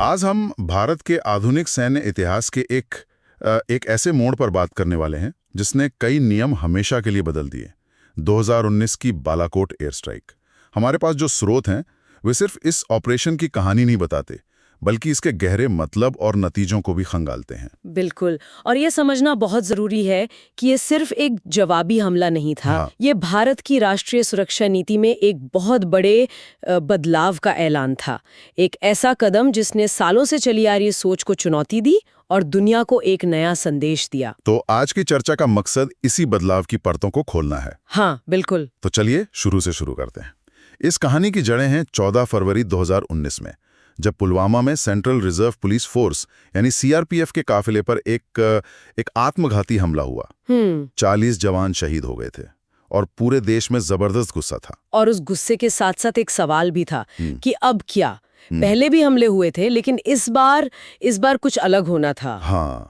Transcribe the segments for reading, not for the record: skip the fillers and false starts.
आज हम भारत के आधुनिक सैन्य इतिहास के एक ऐसे मोड़ पर बात करने वाले हैं जिसने कई नियम हमेशा के लिए बदल दिए। 2019 की बालाकोट एयर स्ट्राइक। हमारे पास जो स्रोत हैं वे सिर्फ इस ऑपरेशन की कहानी नहीं बताते, बल्कि इसके गहरे मतलब और नतीजों को भी खंगालते हैं। बिल्कुल, और ये समझना बहुत जरूरी है कि ये सिर्फ एक जवाबी हमला नहीं था। हाँ। ये भारत की राष्ट्रीय सुरक्षा नीति में एक बहुत बड़े बदलाव का ऐलान था। एक ऐसा कदम जिसने सालों से चली आ रही सोच को चुनौती दी और दुनिया को एक नया संदेश दिया। तो आज की चर्चा का मकसद इसी बदलाव की परतों को खोलना है। हाँ, बिल्कुल। तो चलिए शुरू से शुरू करते हैं। इस कहानी की जड़ें हैं 14 फरवरी 2019 में, जब पुलवामा में सेंट्रल रिजर्व पुलिस फोर्स यानी सीआरपीएफ के काफिले पर एक आत्मघाती हमला हुआ। 40 जवान शहीद हो गए थे और पूरे देश में जबरदस्त गुस्सा था। और उस गुस्से के साथ साथ एक सवाल भी था कि अब क्या। पहले भी हमले हुए थे, लेकिन इस बार कुछ अलग होना था। हाँ,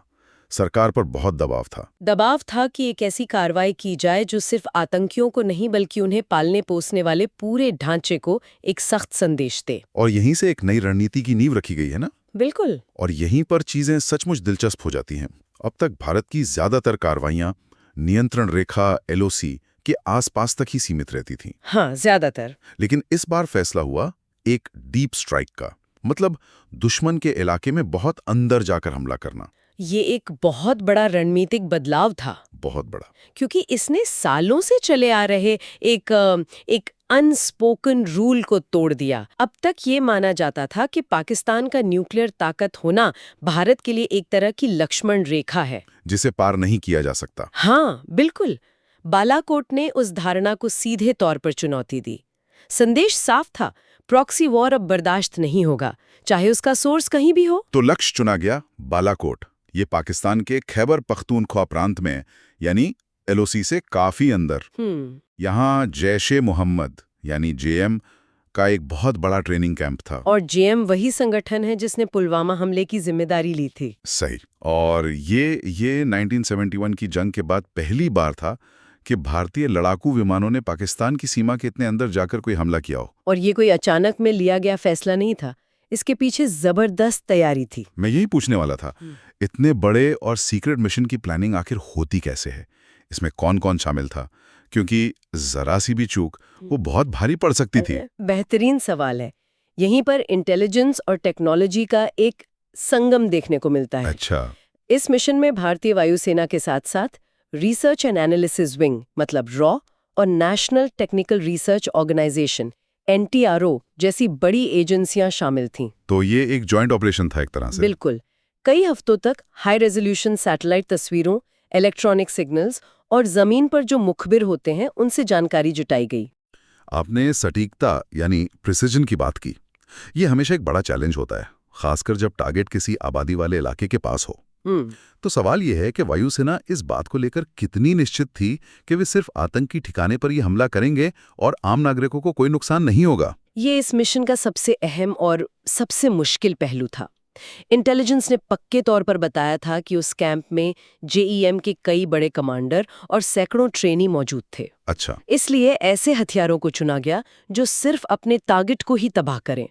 सरकार पर बहुत दबाव था कि एक ऐसी कार्रवाई की जाए जो सिर्फ आतंकियों को नहीं बल्कि उन्हें पालने पोसने वाले पूरे ढांचे को एक सख्त संदेश दे। और यहीं से एक नई रणनीति की नींव रखी गई है ना। बिल्कुल। और यहीं पर चीजें सचमुच दिलचस्प हो जाती हैं। अब तक भारत की ज्यादातर कार्रवाइयां नियंत्रण रेखा एलओसी के आसपास तक ही सीमित रहती थीं। हाँ, ज्यादातर। लेकिन इस बार फैसला हुआ एक डीप स्ट्राइक का, मतलब दुश्मन के इलाके में बहुत अंदर जाकर हमला करना। ये एक बहुत बड़ा रणनीतिक बदलाव था। बहुत बड़ा। क्योंकि इसने सालों से चले आ रहे एक अनस्पोकन रूल को तोड़ दिया। अब तक ये माना जाता था कि पाकिस्तान का न्यूक्लियर ताकत होना भारत के लिए एक तरह की लक्ष्मण रेखा है, जिसे पार नहीं किया जा सकता। हाँ, बिल्कुल। बालाकोट ने उस धारणा को सीधे तौर पर चुनौती दी। संदेश साफ था, प्रॉक्सी वॉर अब बर्दाश्त नहीं होगा, चाहे उसका सोर्स कहीं भी हो। तो लक्ष्य चुना गया बालाकोट। ये पाकिस्तान के खैबर पख्तूनख्वा प्रांत में, यानी एलओसी से काफी अंदर। यहाँ जैश-ए मोहम्मद यानी जेएम का एक बहुत बड़ा ट्रेनिंग कैंप था। और जेएम वही संगठन है जिसने पुलवामा हमले की जिम्मेदारी ली थी। सही। और ये 1971 की जंग के बाद पहली बार था कि भारतीय लड़ाकू विमानों ने पाकिस्तान की सीमा के इतने अंदर जाकर कोई हमला किया हो। और ये कोई अचानक में लिया गया फैसला नहीं था, इसके पीछे जबरदस्त तैयारी थी। मैं यही पूछने वाला था, इतने बड़े और सीक्रेट मिशन की प्लानिंग आखिर होती कैसे है? इसमें कौन कौन शामिल था? क्योंकि जरा सी भी चूक वो बहुत भारी पड़ सकती थी। बेहतरीन सवाल है। यहीं पर इंटेलिजेंस और टेक्नोलॉजी का एक संगम देखने को मिलता है। अच्छा। इस मिशन में भारतीय वायुसेना के साथ साथ रिसर्च एंड एनालिसिस विंग मतलब रॉ और national technical research organisation NTRO जैसी बड़ी एजेंसियां शामिल थीं। तो ये एक जॉइंट ऑपरेशन था एक तरह से। बिल्कुल। कई हफ्तों तक हाई रेजोल्यूशन सैटेलाइट तस्वीरों, इलेक्ट्रॉनिक सिग्नल्स और जमीन पर जो मुखबिर होते हैं उनसे जानकारी जुटाई गई। आपने सटीकता यानी प्रिसिजन की बात की। ये हमेशा एक बड़ा चैलेंज होता है, खासकर जब टारगेट किसी आबादी वाले इलाके के पास हो। तो सवाल यह है कि वायुसेना इस बात को लेकर कितनी निश्चित थी कि वे सिर्फ आतंकी ठिकाने पर ही हमला करेंगे और आम नागरिकों को कोई नुकसान नहीं होगा। ये इस मिशन का सबसे अहम और सबसे मुश्किल पहलू था। इंटेलिजेंस ने पक्के तौर पर बताया था कि उस कैंप में जेईएम के कई बड़े कमांडर और सैकड़ों ट्रेनी मौजूद थे। अच्छा। इसलिए ऐसे हथियारों को चुना गया जो सिर्फ अपने टारगेट को ही तबाह करें।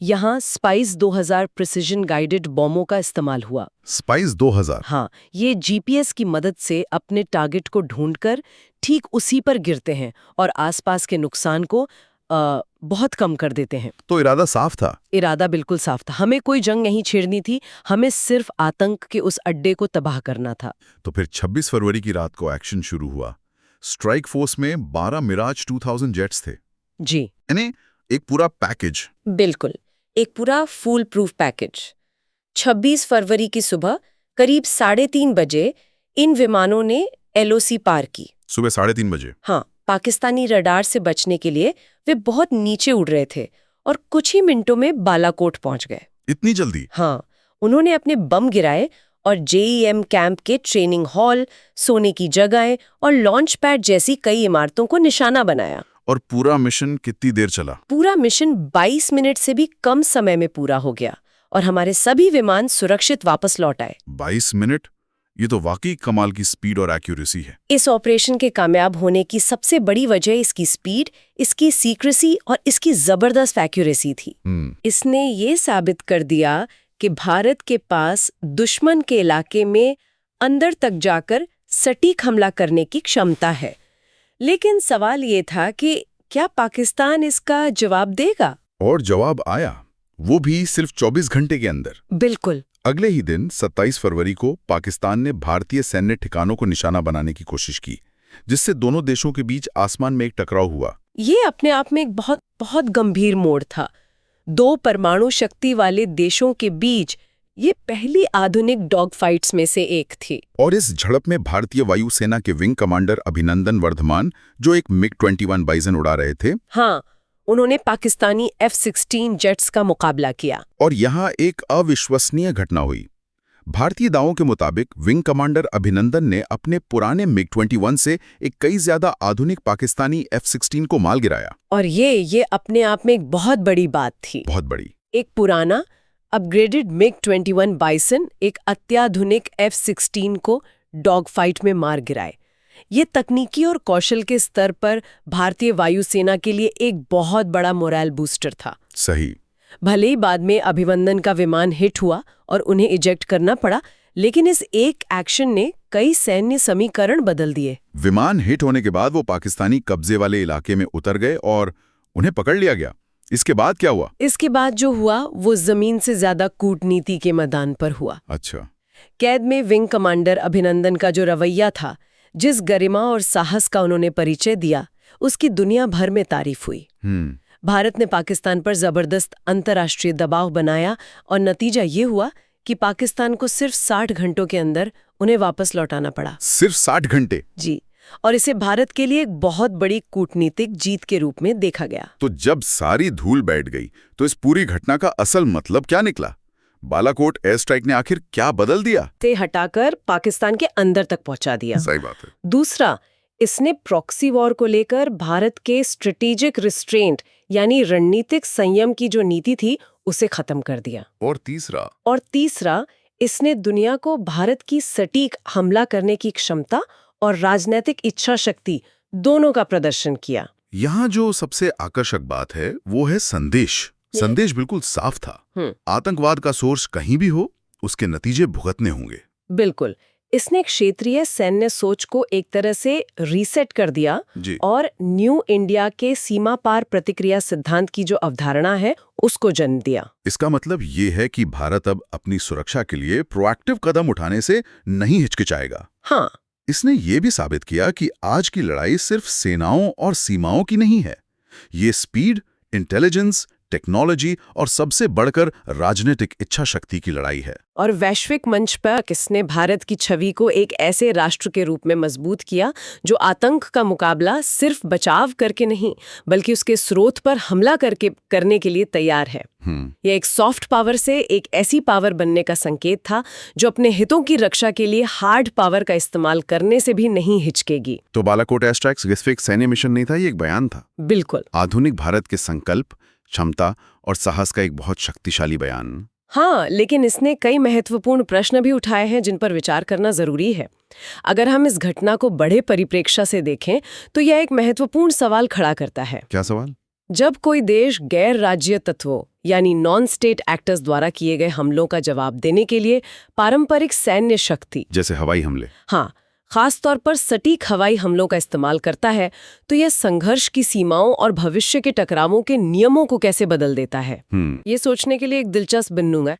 यहाँ स्पाइस 2000 प्रिसिजन गाइडेड बॉम्बों का इस्तेमाल हुआ। स्पाइस 2000? हाँ, ये जीपीएस की मदद से अपने टारगेट को ढूंढकर ठीक उसी पर गिरते हैं और आसपास के नुकसान को बहुत कम कर देते हैं। तो इरादा साफ था? इरादा बिल्कुल साफ था। हमें कोई जंग नहीं छेड़नी थी, हमें सिर्फ आतंक के उस अड्डे को तबाह करना था। तो फिर 26 फरवरी की रात को एक्शन शुरू हुआ। स्ट्राइक फोर्स में 12 मिराज 2000 जेट्स थे। जी, यानी एक पूरा पैकेज। बिल्कुल, एक पूरा फुल प्रूफ पैकेज। 26 फरवरी की सुबह करीब 3:30 बजे इन विमानों ने एलओसी पार की। सुबह 3:30 बजे? हाँ, पाकिस्तानी रडार से बचने के लिए वे बहुत नीचे उड़ रहे थे और कुछ ही मिनटों में बालाकोट पहुंच गए। इतनी जल्दी? हाँ, उन्होंने अपने बम गिराए और जेईएम कैंप के ट्रेनिंग हॉल, सोने की जगहें और लॉन्च पैड जैसी कई इमारतों को निशाना बनाया। और पूरा मिशन कितनी देर चला? पूरा मिशन 22 मिनट से भी कम समय में पूरा हो गया और हमारे सभी विमान सुरक्षित वापस लौट आए। 22 मिनट? ये तो वाकई कमाल की स्पीड और एक्यूरेसी है। इस ऑपरेशन के कामयाब होने की सबसे बड़ी वजह इसकी स्पीड, इसकी सीक्रेसी और इसकी जबरदस्त एक्यूरेसी थी। इसने ये साबित कर दिया कि भारत के पास दुश्मन के इलाके में अंदर तक जाकर सटीक हमला करने की क्षमता है। लेकिन सवाल ये था कि क्या पाकिस्तान इसका जवाब देगा? और जवाब आया, वो भी सिर्फ 24 घंटे के अंदर। बिल्कुल। अगले ही दिन 27 फरवरी को पाकिस्तान ने भारतीय सैन्य ठिकानों को निशाना बनाने की कोशिश की, जिससे दोनों देशों के बीच आसमान में एक टकराव हुआ। ये अपने आप में एक बहुत बहुत गंभीर मोड़ था। दो परमाणु शक्ति वाले देशों के बीच ये पहली आधुनिक डॉग फाइट्स में से एक थी। और इस झड़प में भारतीय वायुसेना के विंग कमांडर अभिनंदन वर्धमान, जो एक MiG-21 बाइसन उड़ा रहे थे, हाँ, उन्होंने पाकिस्तानी F-16 जेट्स का मुकाबला किया। और यहाँ एक अविश्वसनीय घटना हुई। भारतीय दावों के मुताबिक विंग कमांडर अभिनंदन ने अपने पुराने MiG-21 से एक कई ज्यादा आधुनिक पाकिस्तानी F-16 को माल गिराया। और ये अपने आप में एक बहुत बड़ी बात थी। बहुत बड़ी। एक पुराना अपग्रेडेड MiG-21 बाइसन एक अत्याधुनिक F-16 को डॉग फाइट में मार गिराए। ये तकनीकी और कौशल के स्तर पर भारतीय वायुसेना के लिए एक बहुत बड़ा मोरल बूस्टर था। सही। भले ही बाद में अभिनंदन का विमान हिट हुआ और उन्हें इजेक्ट करना पड़ा, लेकिन इस एक एक्शन ने कई सैन्य समीकरण बदल दिए। विमान हिट होने के बाद वो पाकिस्तानी कब्जे वाले इलाके में उतर गए और उन्हें पकड़ लिया गया। इसके बाद क्या हुआ? इसके बाद जो हुआ वो जमीन से ज्यादा कूटनीति के मैदान पर हुआ। अच्छा। कैद में विंग कमांडर अभिनंदन का जो रवैया था, जिस गरिमा और साहस का उन्होंने परिचय दिया, उसकी दुनिया भर में तारीफ हुई। भारत ने पाकिस्तान पर जबरदस्त अंतर्राष्ट्रीय दबाव बनाया और नतीजा ये हुआ कि पाकिस्तान को सिर्फ 60 घंटों के अंदर उन्हें वापस लौटाना पड़ा। सिर्फ 60 घंटे? जी। और इसे भारत के लिए एक बहुत बड़ी कूटनीतिक जीत के रूप में देखा गया। तो जब सारी धूल बैठ गई तो इस पूरी घटना का असल मतलब क्या निकला? बालाकोट एयर स्ट्राइक ने आखिर क्या बदल दिया? से हटाकर पाकिस्तान के अंदर तक पहुंचा दिया। सही बात है। दूसरा, इसने प्रॉक्सी वॉर को लेकर भारत के स्ट्रेटेजिक रिस्ट्रेंट यानी रणनीतिक संयम की जो नीति थी उसे खत्म कर दिया। और तीसरा, इसने दुनिया को भारत की सटीक हमला करने की क्षमता और राजनीतिक इच्छा शक्ति दोनों का प्रदर्शन किया। यहाँ जो सबसे आकर्षक बात है वो है संदेश। संदेश बिल्कुल साफ था। आतंकवाद का सोर्स कहीं भी हो, उसके नतीजे भुगतने होंगे। बिल्कुल। इसने क्षेत्रीय सैन्य सोच को एक तरह से रीसेट कर दिया और न्यू इंडिया के सीमा पार प्रतिक्रिया सिद्धांत की जो अवधारणा है उसको जन्म दिया। इसका मतलब ये है कि भारत अब अपनी सुरक्षा के लिए प्रोएक्टिव कदम उठाने से नहीं हिचकिचाएगा। हाँ। इसने ये भी साबित किया कि आज की लड़ाई सिर्फ सेनाओं और सीमाओं की नहीं है। ये स्पीड, इंटेलिजेंस, टेक्नोलॉजी और सबसे बढ़कर राजनीतिक इच्छा शक्ति की लड़ाई है। और वैश्विक मंच पर किसने भारत की छवि को एक ऐसे राष्ट्र के रूप में मजबूत किया जो आतंक का मुकाबला सिर्फ बचाव करके नहीं बल्कि उसके स्रोत पर हमला करने के लिए तैयार है। यह एक सॉफ्ट पावर से एक ऐसी पावर बनने का संकेत था जो अपने हितों की रक्षा के लिए हार्ड पावर का इस्तेमाल करने से भी नहीं हिचकेगी। तो बालाकोट एयर स्ट्राइक सिर्फ एक सैन्य मिशन नहीं था, ये एक बयान था। बिल्कुल। आधुनिक भारत के संकल्प, क्षमता और साहस का एक बहुत शक्तिशाली बयान। हाँ, लेकिन इसने कई महत्वपूर्ण प्रश्न भी उठाए हैं जिन पर विचार करना जरूरी है। अगर हम इस घटना को बड़े परिप्रेक्ष्य से देखें तो यह एक महत्वपूर्ण सवाल खड़ा करता है। क्या सवाल? जब कोई देश गैर राज्य तत्वों यानी नॉन स्टेट एक्टर्स द्वारा किए गए हमलों का जवाब देने के लिए पारंपरिक सैन्य शक्ति जैसे हवाई हमले, हाँ, खास तौर पर सटीक हवाई हमलों का इस्तेमाल करता है, तो यह संघर्ष की सीमाओं और भविष्य के टकरावों के नियमों को कैसे बदल देता है। ये सोचने के लिए एक दिलचस्प बिंदु है।